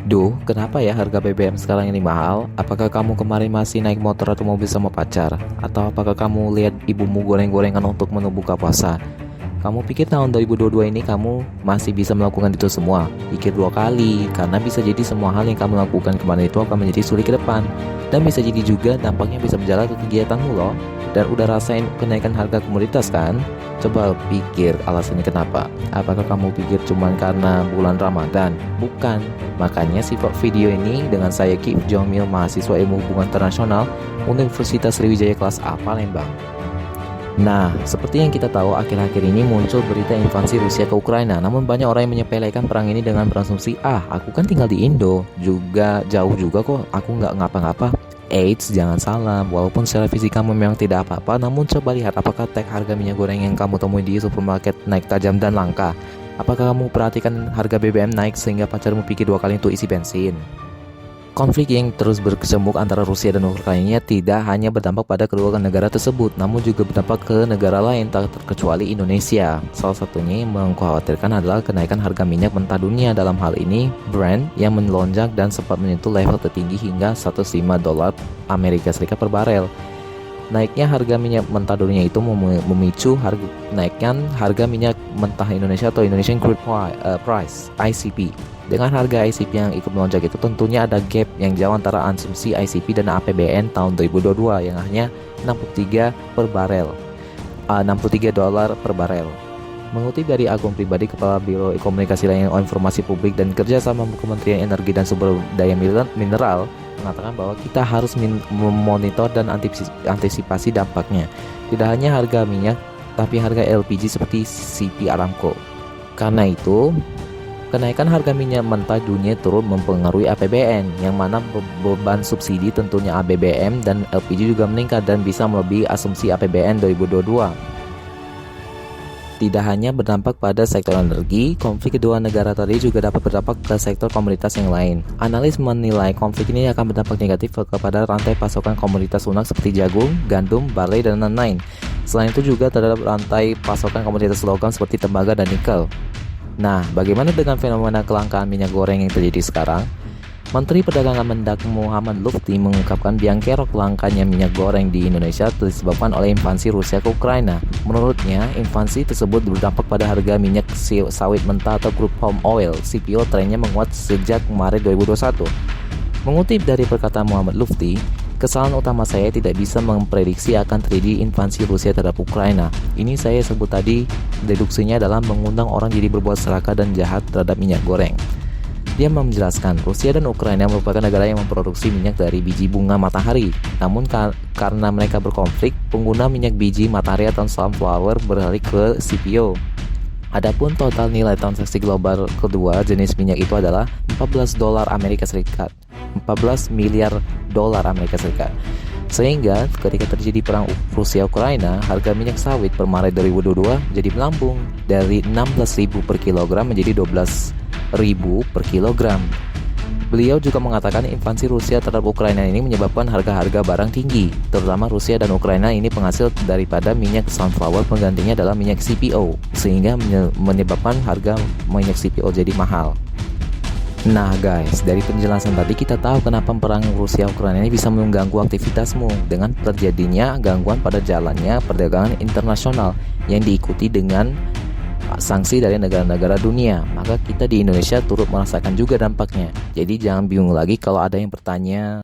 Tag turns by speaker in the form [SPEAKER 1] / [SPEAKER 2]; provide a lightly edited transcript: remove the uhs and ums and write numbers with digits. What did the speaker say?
[SPEAKER 1] Duh, kenapa ya harga BBM sekarang ini mahal? Apakah kamu kemarin masih naik motor atau mobil sama pacar? Atau apakah kamu lihat ibumu goreng-gorengan untuk menu buka puasa? Kamu pikir tahun 2022 ini kamu masih bisa melakukan itu semua? Pikir dua kali, karena bisa jadi semua hal yang kamu lakukan kemarin itu akan menjadi sulit ke depan. Dan bisa jadi juga dampaknya bisa berjalan ke kegiatanmu loh. Dan udah rasain kenaikan harga komoditas kan? Coba pikir alasannya kenapa. Apakah kamu pikir cuman karena bulan Ramadan? Bukan. Makanya simak video ini dengan saya Kif Jomil, mahasiswa ilmu hubungan internasional Universitas Sriwijaya kelas A Palembang. Nah, seperti yang kita tahu, akhir-akhir ini muncul berita invasi Rusia ke Ukraina. Namun banyak orang yang menyepelekan perang ini dengan berasumsi, aku kan tinggal di Indo, juga jauh juga kok, aku nggak ngapa-ngapa. Eits, jangan salah, walaupun secara fisik kamu memang tidak apa-apa, namun coba lihat apakah tag harga minyak goreng yang kamu temui di supermarket naik tajam dan langka. Apakah kamu perhatikan harga BBM naik sehingga pacarmu pikir dua kali untuk isi bensin? Konflik yang terus berkecamuk antara Rusia dan Ukraina tidak hanya berdampak pada kedua negara tersebut, namun juga berdampak ke negara lain tak terkecuali Indonesia. Salah satunya yang mengkhawatirkan adalah kenaikan harga minyak mentah dunia, dalam hal ini Brent yang melonjak dan sempat menyentuh level tertinggi hingga 105 dolar Amerika Serikat per barel. Naiknya harga minyak mentah dunia itu memicu kenaikan harga minyak mentah Indonesia atau Indonesian Crude Price (ICP). Dengan harga ICP yang ikut melonjak itu tentunya ada gap yang jauh antara asumsi ICP dan APBN tahun 2022 yang hanya 63 dolar per barel. Mengutip dari akun pribadi Kepala Biro Komunikasi Layanan Informasi Publik dan Kerjasama Kementerian Energi dan Sumber Daya Mineral mengatakan bahwa kita harus memonitor dan antisipasi dampaknya. Tidak hanya harga minyak, tapi harga LPG seperti CP Aramco. Karena itu, kenaikan harga minyak mentah dunia turut mempengaruhi APBN, yang mana beban subsidi tentunya ABBM dan LPG juga meningkat dan bisa melebihi asumsi APBN 2022. Tidak hanya berdampak pada sektor energi, konflik kedua negara tadi juga dapat berdampak ke sektor komoditas yang lain. Analis menilai konflik ini akan berdampak negatif kepada rantai pasokan komoditas lunak seperti jagung, gandum, barley, dan lain-lain. Selain itu juga terhadap rantai pasokan komoditas logam seperti tembaga dan nikel. Nah, bagaimana dengan fenomena kelangkaan minyak goreng yang terjadi sekarang? Menteri Perdagangan Mendak Muhammad Lutfi mengungkapkan biang kerok langkanya minyak goreng di Indonesia disebabkan oleh invasi Rusia ke Ukraina. Menurutnya, invasi tersebut berdampak pada harga minyak sawit mentah atau crude palm oil (CPO) trennya menguat sejak Maret 2021. Mengutip dari perkataan Muhammad Lutfi, kesalahan utama saya tidak bisa memprediksi akan terjadi invasi Rusia terhadap Ukraina. Ini saya sebut tadi, deduksinya adalah mengundang orang jadi berbuat serakah dan jahat terhadap minyak goreng. Dia menjelaskan, Rusia dan Ukraina merupakan negara yang memproduksi minyak dari biji bunga matahari. Namun karena mereka berkonflik, pengguna minyak biji matahari atau sunflower beralih ke CPO. Adapun total nilai transaksi global kedua jenis minyak itu adalah 14 miliar dolar Amerika Serikat. Sehingga ketika terjadi perang Rusia-Ukraina, harga minyak sawit per Maret 2022 jadi melambung dari 16.000 per kilogram menjadi 12.000 per kilogram. Beliau juga mengatakan invasi Rusia terhadap Ukraina ini menyebabkan harga-harga barang tinggi, terutama Rusia dan Ukraina ini penghasil daripada minyak sunflower, penggantinya adalah minyak CPO, sehingga menyebabkan harga minyak CPO jadi mahal. Nah guys, dari penjelasan tadi kita tahu kenapa perang Rusia-Ukraina ini bisa mengganggu aktivitasmu dengan terjadinya gangguan pada jalannya perdagangan internasional yang diikuti dengan sanksi dari negara-negara dunia. Maka kita di Indonesia turut merasakan juga dampaknya. Jadi jangan bingung lagi kalau ada yang bertanya